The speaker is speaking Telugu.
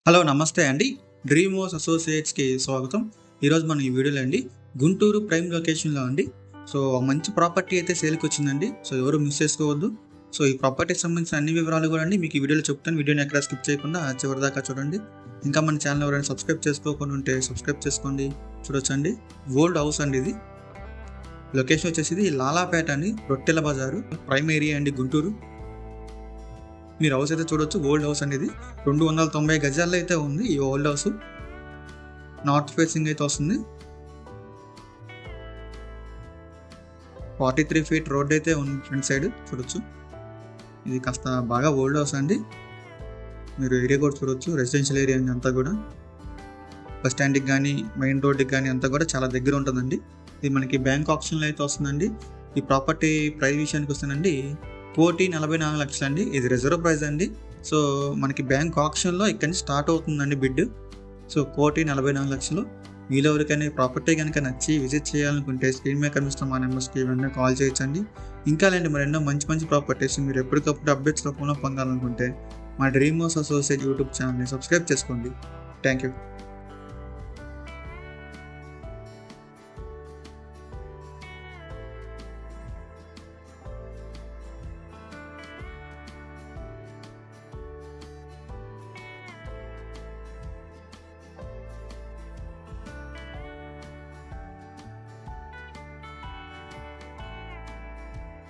హలో నమస్తే అండి. డ్రీమ్ హౌస్ అసోసియేట్స్కి స్వాగతం. ఈరోజు మనం ఈ వీడియోలో అండి గుంటూరు ప్రైమ్ లొకేషన్లో అండి సో మంచి ప్రాపర్టీ అయితే సేల్కి వచ్చిందండి. సో ఎవరు మిస్ చేసుకోవద్దు. సో ఈ ప్రాపర్టీకి సంబంధించిన అన్ని వివరాలు కూడా అండి మీకు ఈ వీడియోలో చెప్తాను. వీడియోని ఎక్కడ స్కిప్ చేయకుండా చివరిదాకా చూడండి. ఇంకా మన ఛానల్ ఎవరైనా సబ్స్క్రైబ్ చేసుకోకుండా ఉంటే సబ్స్క్రైబ్ చేసుకోండి. చూడొచ్చండి, ఓల్డ్ హౌస్ అండి ఇది. లొకేషన్ వచ్చేసి లాలాపేట అండి, రొట్టెల బజారు, ప్రైమ్ ఏరియా అండి గుంటూరు. మీరు హౌస్ అయితే చూడొచ్చు. ఓల్డ్ హౌస్ అనేది 290 గజాల్లో అయితే ఉంది. ఈ ఓల్డ్ హౌస్ నార్త్ ఫేసింగ్ అయితే వస్తుంది. 43 ఫీట్ రోడ్ అయితే ఉంది. ఫ్రంట్ సైడ్ చూడొచ్చు. ఇది కాస్త బాగా ఓల్డ్ హౌస్ అండి. మీరు ఏరియా కూడా చూడొచ్చు. రెసిడెన్షియల్ ఏరియా అంతా కూడా బస్ స్టాండ్కి కానీ మెయిన్ రోడ్కి కానీ అంతా కూడా చాలా దగ్గర ఉంటుందండి. ఇది మనకి బ్యాంక్ ఆప్షన్లో అయితే వస్తుందండి. ఈ ప్రాపర్టీ ప్రైస్ విషయానికి వస్తుందండి 1,44 లక్షలు అండి. ఇది రిజర్వ్ ప్రైస్ అండి. సో మనకి బ్యాంక్ ఆప్షన్లో ఇక్కడి నుంచి స్టార్ట్ అవుతుందండి బిడ్. సో 1,44 లక్షలు. మీలో ఎవరికైనా ప్రాపర్టీ కనుక నచ్చి విజిట్ చేయాలనుకుంటే స్క్రీన్ మీద కనిపిస్తున్న మా నెంబర్స్కి వెంటనే కాల్ చేయొచ్చండి. ఇంకా లేండి మరెన్నో మంచి ప్రాపర్టీస్ మీరు ఎప్పటికప్పుడు అప్డేట్స్ రూపంలో పొందాలనుకుంటే మా డ్రీమ్ హౌస్ అసోసియేట్ యూట్యూబ్ ఛానల్ని సబ్స్క్రైబ్ చేసుకోండి. Thank you.